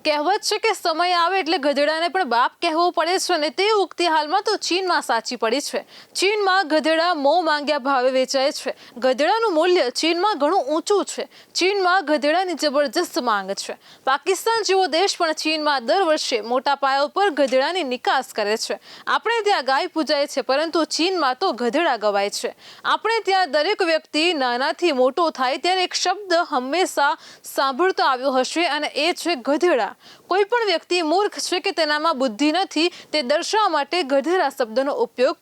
કહેવત છે કે સમય આવે એટલે ગધેડાને પણ બાપ કહેવો પડે છે અને તે ઉક્તિ હાલમાં તો ચીનમાં સાચી પડી છે। ચીનમાં ગધેડા મોં માંગ્યા ભાવે વેચાય છે। ગધેડાનું મૂલ્ય ચીનમાં ઘણું ઊંચું છે। ચીનમાં ગધેડાની જબરજસ્ત માંગ છે। પાકિસ્તાન જેવો દેશ પણ ચીનમાં દર વર્ષે મોટા પાયા પર ગધેડાની નિકાસ કરે છે। આપણે ત્યાં ગાય પૂજાય છે, પરંતુ ચીનમાં તો ગધેડા ગવાય છે। આપણે ત્યાં દરેક વ્યક્તિ નાનાથી મોટો થાય ત્યારે એક શબ્દ હંમેશા સાંભળતો આવ્યો હશે અને એ છે ગધેડા। કોઈ પણ વ્યક્તિ મૂર્ખ છે કે તેનામાં બુદ્ધિ નથી તે દર્શાવવા માટે ગધેડા શબ્દનો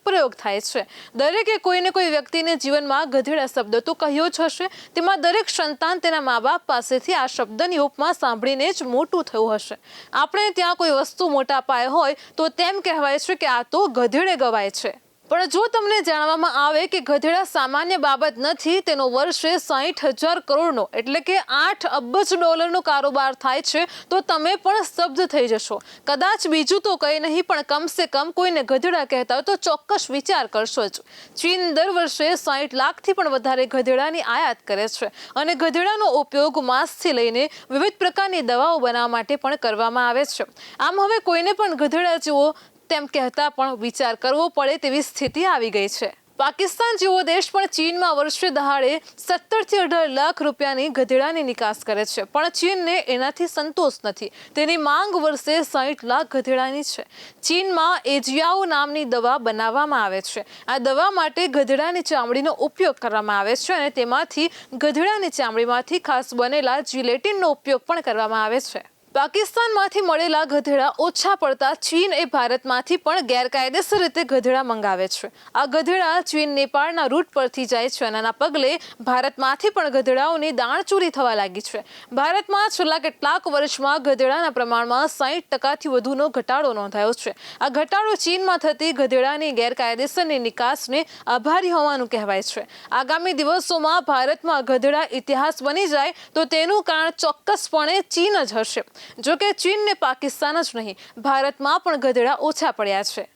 પ્રયોગ થાય છે। દરેકે કોઈને કોઈ વ્યક્તિને જીવનમાં ગધેડા શબ્દ તો કહ્યો જ હશે। તેમાં દરેક સંતાન તેના મા બાપ પાસેથી આ શબ્દની ઉપમા સાંભળીને જ મોટું થયું હશે। આપણે ત્યાં કોઈ વસ્તુ મોટા પાયે હોય તો તેમ કહેવાય છે કે આ તો ગધેડે ગવાય છે। પણ જો તમને જાણવામાં આવે કે ગધેડા સામાન્ય બાબત નથી, તેનો વર્ષે 60,000 કરોડનો એટલે કે 8 અબજ ડોલરનો કારોબાર થાય છે, તો તમે પણ સ્તબ્ધ થઈ જશો। કદાચ બીજું તો કંઈ નહીં, પણ કમસે કમ કોઈને ગધેડા કહેતા હોય તો ચોક્કસ વિચાર કરશો જ। ચીન દર વર્ષે 60 લાખથી પણ વધારે ગધેડાની આયાત કરે છે અને ગધેડાનો ઉપયોગ માંસથી લઈને વિવિધ પ્રકારની દવાઓ બનાવવા માટે પણ કરવામાં આવે છે। આમ હવે કોઈને પણ ગધેડા જેવો તેમ કહેતા પણ વિચાર કરવો પડે તેવી સ્થિતિ આવી ગઈ છે। પાકિસ્તાન જેવો દેશ પણ ચીનમાં વર્ષે દહાડે 17 થી 18 લાખ રૂપિયાની ગધેડાની નિકાસ કરે છે, પણ ચીનને એનાથી સંતોષ નથી। તેની માંગ વર્ષે 60 લાખ ગધેડાની છે। ચીનમાં એજિયાઓ નામની દવા બનાવવામાં આવે છે। આ દવા માટે ગધેડાની ચામડીનો ઉપયોગ કરવામાં આવે છે અને તેમાંથી ગધેડાની ચામડીમાંથી ખાસ બનેલા જિલેટિનનો ઉપયોગ પણ કરવામાં આવે છે। પાકિસ્તાનમાંથી મળેલા ગધેડા ઓછા પડતા ચીન એ ભારતમાંથી પણ ગેરકાયદેસર રીતે ગધેડા મંગાવે છે। આ ગધેડા ચીન નેપાળના રૂટ પરથી જાય છે અને આના પગલે ભારતમાંથી પણ ગધેડાઓની દાણચોરી થવા લાગી છે। ભારતમાં છેલ્લા કેટલાક વર્ષમાં ગધેડાના પ્રમાણમાં 60% વધુનો ઘટાડો નોંધાયો છે। આ ઘટાડો ચીનમાં થતી ગધેડાની ગેરકાયદેસરની નિકાસને આભારી હોવાનું કહેવાય છે। આગામી દિવસોમાં ભારતમાં ગધેડા ઇતિહાસ બની જાય તો તેનું કારણ ચોક્કસપણે ચીન જ હશે। જો કે ચીનને પાકિસ્તાન જ નહીં, ભારતમાં પણ ગધેડા ઓછા પડ્યા છે।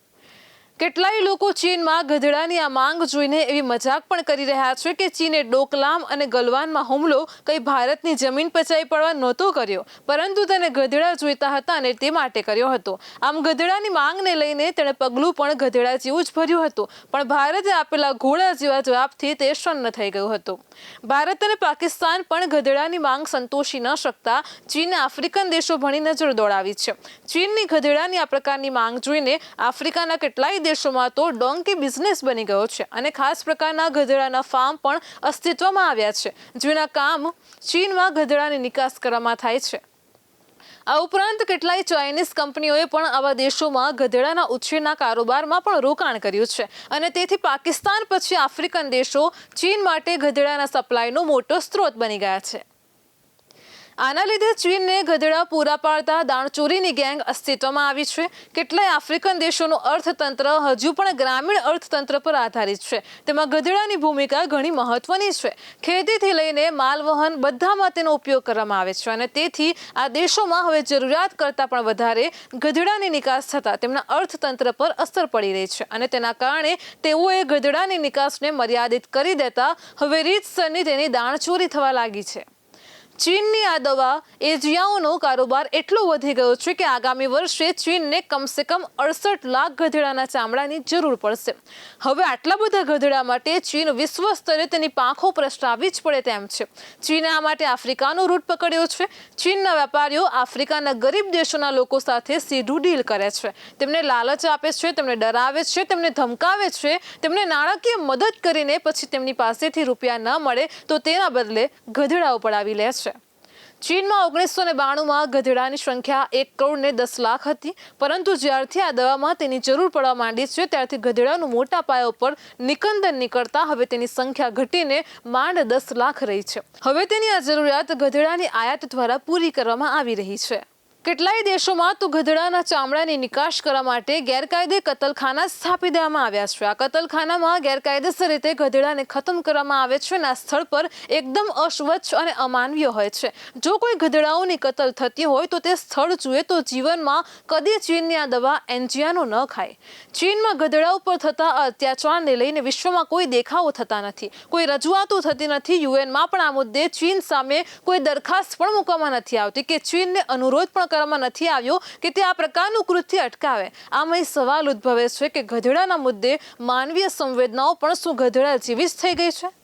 કેટલાય લોકો ચીનમાં ગધેડાની આ માંગ જોઈને એવી મજાક પણ કરી રહ્યા છે કે ચીને ડોકલામ અને ગલવાનમાં હુમલો કંઈ ભારતની જમીન પચાવી પડવા નહોતો કર્યો, પરંતુ તેને ગધેડા જોઈતા હતા અને તે માટે કર્યો હતો। આમ ગધેડાની માંગને લઈને તેણે પગલું પણ ગધેડા જેવું જ ભર્યું હતું, પણ ભારતે આપેલા ઘોડા જેવા જવાબથી તે શન્ન થઈ ગયું હતું। ભારત અને પાકિસ્તાન પણ ગધેડાની માંગ સંતોષી ન શકતા ચીને આફ્રિકન દેશો ભણી નજર દોડાવી છે। ચીનની ગધેડાની આ પ્રકારની માંગ જોઈને આફ્રિકાના કેટલાય દેશોમાં તો ડોંકી બિઝનેસ બની ગયો છે અને ખાસ પ્રકારના ગધેડાના ફાર્મ પણ અસ્તિત્વમાં આવ્યા છે, જેના કામ ચીનમાં ગધેડાની નિકાસ કરવામાં થાય છે। આ ઉપરાંત કેટલાય ચાઇનીઝ કંપનીઓએ પણ આવા દેશોમાં ગધેડાના ઉછેરના કારોબારમાં પણ રોકાણ કર્યું છે અને તેથી પાકિસ્તાન પછી આફ્રિકન દેશો ચીન માટે ગધેડાના સપ્લાયનો મોટો સ્ત્રોત બની ગયા છે। આના લીધે ચીનને ગધેડા પૂરા પાડતા દાણચોરીની ગેંગ અસ્તિત્વમાં આવી છે। કેટલાય આફ્રિકન દેશોનું અર્થતંત્ર હજુ પણ ગ્રામીણ અર્થતંત્ર પર આધારિત છે। તેમાં ગધેડાની ભૂમિકા ઘણી મહત્વની છે। ખેતીથી લઈને માલવહન બધામાં તેનો ઉપયોગ કરવામાં આવે છે અને તેથી આ દેશોમાં હવે જરૂરિયાત કરતાં પણ વધારે ગધેડાની નિકાસ થતાં તેમના અર્થતંત્ર પર અસર પડી રહી છે અને તેના કારણે તેઓએ ગધેડાની નિકાસને મર્યાદિત કરી દેતા હવે રીતસરની તેની દાણચોરી થવા લાગી છે। ચીનની આ દવા એજિયાઓનો કારોબાર એટલો વધી ગયો છે કે આગામી વર્ષે ચીનને કમસે કમ 68 લાખ ગધેડાના ચામડાની જરૂર પડશે। હવે આટલા બધા ગધેડા માટે ચીન વિશ્વ સ્તરે તેની પાંખો પ્રસરાવવી જ પડે તેમ છે। ચીને આ માટે આફ્રિકાનો રૂટ પકડ્યો છે। ચીનના વેપારીઓ આફ્રિકાના ગરીબ દેશોના લોકો સાથે સીધું ડીલ કરે છે, તેમને લાલચ આપે છે, તેમને ડરાવે છે, તેમને ધમકાવે છે, તેમને નાણાકીય મદદ કરીને પછી તેમની પાસેથી રૂપિયા ન મળે તો તેના બદલે ગધેડાઓ પડાવી લે છે। ચીનમાં 1992માં ગધેડાની સંખ્યા 1 કરોડ ને 10 લાખ હતી, પરંતુ જ્યારથી આ દવામાં તેની જરૂર પડવા માંડી છે ત્યારથી ગધેડાનું મોટા પાયા ઉપર નિકંદન નીકળતા હવે તેની સંખ્યા ઘટીને માંડ 10 લાખ રહી છે। હવે તેની આ જરૂરિયાત ગધેડાની આયાત દ્વારા પૂરી કરવામાં આવી રહી છે। કેટલાય દેશોમાં તો ગધેડાના ચામડાની નિકાસ કરવા માટે ગેરકાયદે કતલખાના સ્થાપી દેવામાં આવ્યા છે। આ કતલખાનામાં ગેરકાયદેસર રીતે ગધેડાને ખતમ કરવામાં આવે છે અને આ સ્થળ પર એકદમ અસ્વચ્છ અને અમાનવીય હોય છે। જો કોઈ ગધેડાઓની કતલ થતી હોય તો તે સ્થળ જુએ તો જીવનમાં કદી ચીનની આ દવા એન્જિયાનો ન ખાય। ચીનમાં ગધેડા ઉપર થતા અત્યાચારને લઈને વિશ્વમાં કોઈ દેખાવો થતા નથી, કોઈ રજૂઆતો થતી નથી। યુએનમાં પણ આ મુદ્દે ચીન સામે કોઈ દરખાસ્ત પણ મૂકવામાં નથી આવતી કે ચીનને અનુરોધ પણ કરવામાં નથી આવ્યો કે તે આ પ્રકારનું કૃત્ય અટકાવે? આમાં એ સવાલ ઉદ્ભવે છે કે ગધેડાના મુદ્દે માનવીય સંવેદનાઓ પણ શું ગધેડા જેવી જ થઈ ગઈ છે?